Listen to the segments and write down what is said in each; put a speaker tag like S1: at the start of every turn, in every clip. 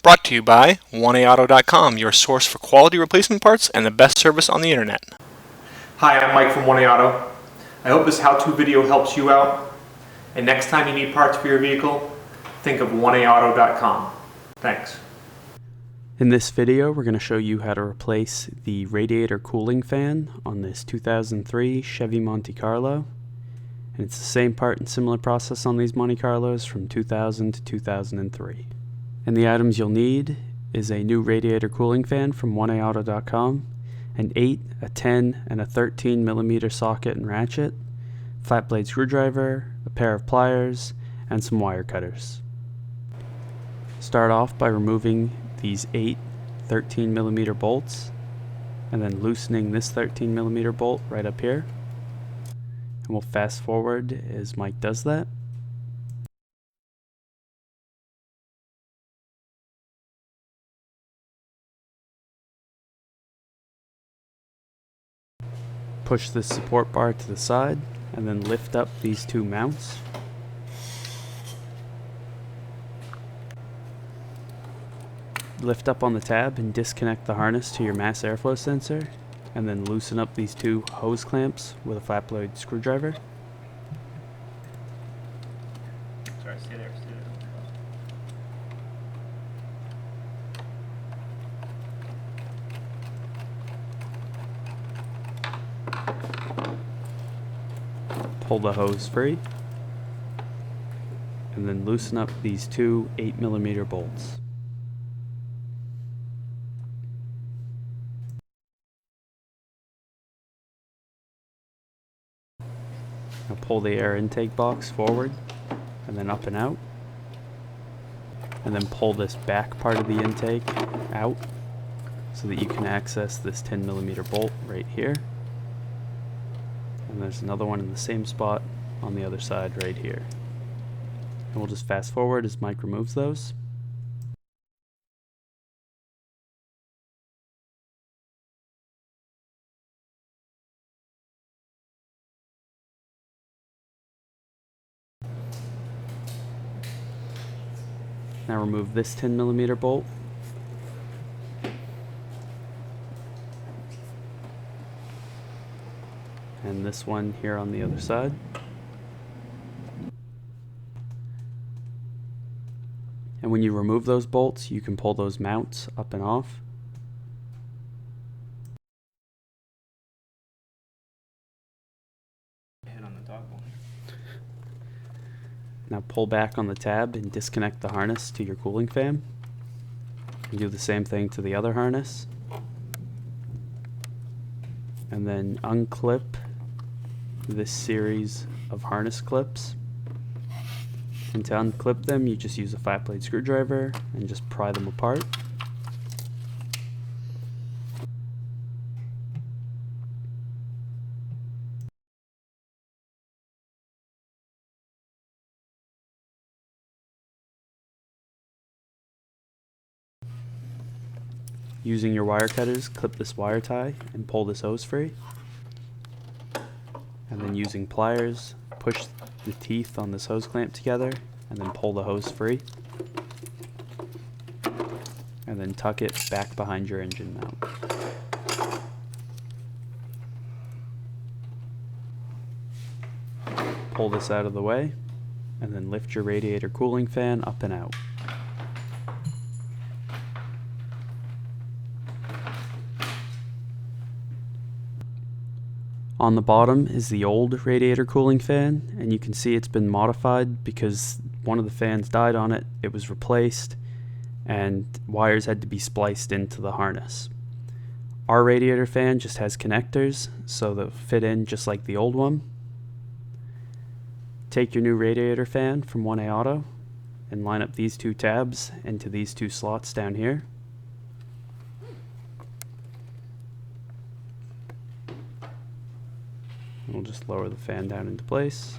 S1: Brought to you by 1AAuto.com, your source for quality replacement parts and the best service on the internet.
S2: Hi, I'm Mike from 1AAuto. I hope this how-to video helps you out. And next time you need parts for your vehicle, think of 1AAuto.com. Thanks.
S3: In this video, we're going to show you how to replace the radiator cooling fan on this 2003 Chevy Monte Carlo. And it's the same part and similar process on these Monte Carlos from 2000 to 2003. And the items you'll need is a new radiator cooling fan from 1AAuto.com, an 8, a 10, and a 13 millimeter socket and ratchet, flat blade screwdriver, a pair of pliers, and some wire cutters. Start off by removing these 8 13 millimeter bolts and then loosening this 13 millimeter bolt right up here. And we'll fast forward as Mike does that. Push this support bar to the side and then lift up these two mounts. Lift up on the tab and disconnect the harness to your mass airflow sensor, and then loosen up these two hose clamps with a flat blade screwdriver.
S2: Sorry, stay there.
S3: Pull the hose free, and then loosen up these two 8 millimeter bolts. Now pull the air intake box forward and then up and out, and then pull this back part of the intake out so that you can access this 10 millimeter bolt right here. And there's another one in the same spot on the other side right here. And we'll just fast forward as Mike removes those. Now remove this 10 millimeter bolt. And this one here on the other side. And when you remove those bolts, you can pull those mounts up and off.
S2: Hit on the top one.
S3: Now pull back on the tab and disconnect the harness to your cooling fan. And do the same thing to the other harness. And then unclip this series of harness clips. And to unclip them, you just use a flat blade screwdriver and just pry them apart. Using your wire cutters, clip this wire tie and pull this hose free. And then using pliers, push the teeth on this hose clamp together and then pull the hose free. And then tuck it back behind your engine mount. Pull this out of the way and then lift your radiator cooling fan up and out. On the bottom is the old radiator cooling fan, and you can see it's been modified because one of the fans died on it, it was replaced, and wires had to be spliced into the harness. Our radiator fan just has connectors, so they'll fit in just like the old one. Take your new radiator fan from 1AAuto and line up these two tabs into these two slots down here. We'll just lower the fan down into place.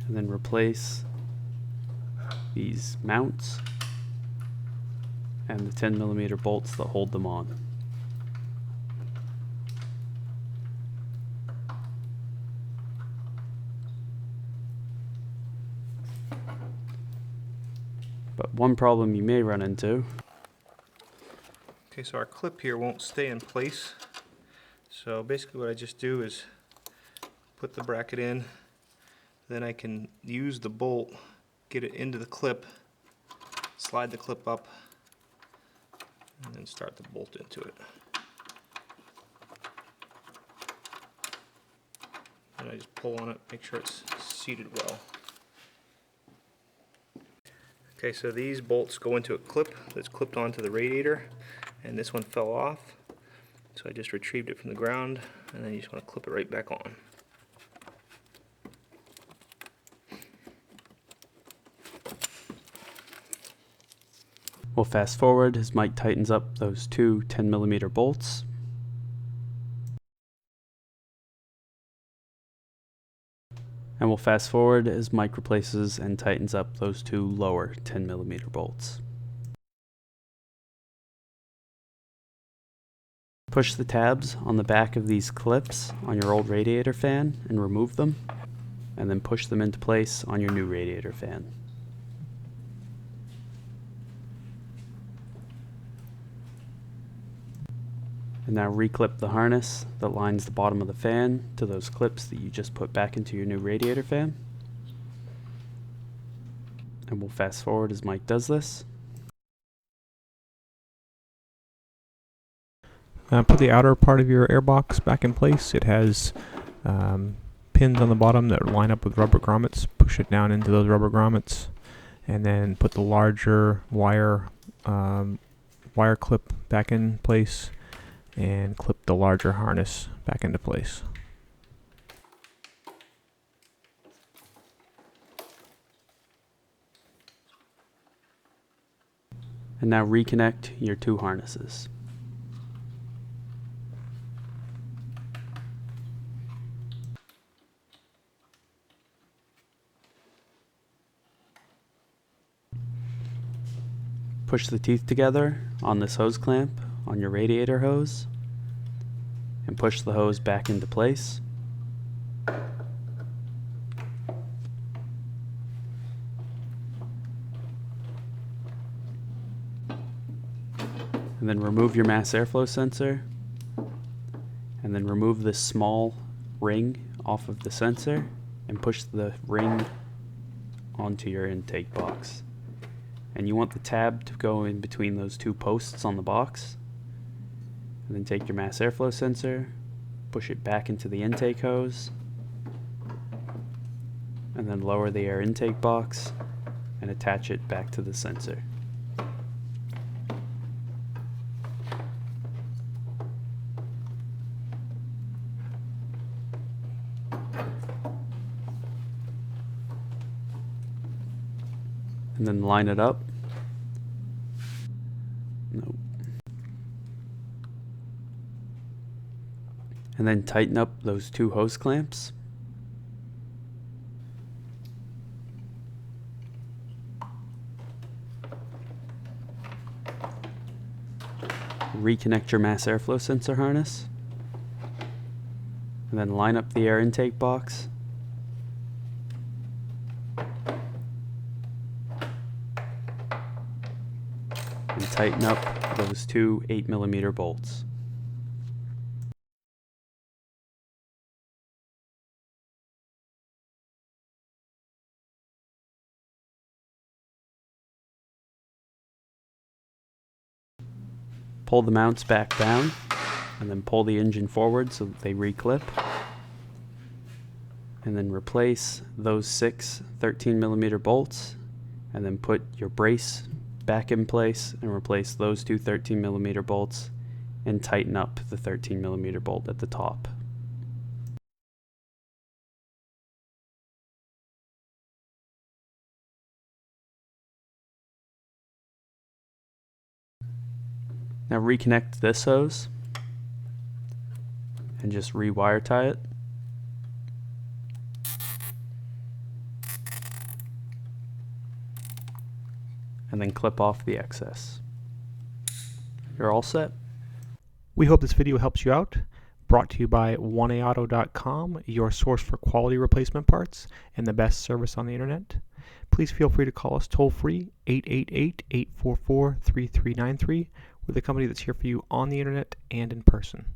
S3: And then replace these mounts and the 10mm bolts that hold them on. But one problem you may run into.
S1: Okay, so our clip here won't stay in place. So basically what I just do is put the bracket in, then I can use the bolt, get it into the clip, slide the clip up, and then start the bolt into it. And I just pull on it, make sure it's seated well. Okay, so these bolts go into a clip that's clipped onto the radiator, and this one fell off. So I just retrieved it from the ground, and then you just want to clip it right back on.
S3: We'll fast forward as Mike tightens up those two 10mm bolts. And we'll fast forward as Mike replaces and tightens up those two lower 10mm bolts. Push the tabs on the back of these clips on your old radiator fan and remove them, and then push them into place on your new radiator fan. And now reclip the harness that lines the bottom of the fan to those clips that you just put back into your new radiator fan. And we'll fast forward as Mike does this.
S2: Put the outer part of your airbox back in place. It has pins on the bottom that line up with rubber grommets. Push it down into those rubber grommets, and then put the larger wire clip back in place, and clip the larger harness back into place.
S3: And now reconnect your two harnesses. Push the teeth together on this hose clamp on your radiator hose, and push the hose back into place. And then remove your mass airflow sensor, and then remove this small ring off of the sensor and push the ring onto your intake box. And you want the tab to go in between those two posts on the box. And then take your mass airflow sensor, push it back into the intake hose, and then lower the air intake box and attach it back to the sensor. And then line it up. Nope. And then tighten up those two hose clamps. Reconnect your mass airflow sensor harness. And then line up the air intake box. And tighten up those two 8mm bolts. Pull the mounts back down, and then pull the engine forward so that they reclip. And then replace those 6 13mm bolts, and then put your brace back in place and replace those two 13mm bolts and tighten up the 13mm bolt at the top. Now reconnect this hose and just rewire tie it. And then clip off the excess. You're all set.
S2: We hope this video helps you out. Brought to you by oneauto.com, your source for quality replacement parts and the best service on the internet. please feel free to call us toll free 888-844-3393. We're the company that's here for you on the internet and in person.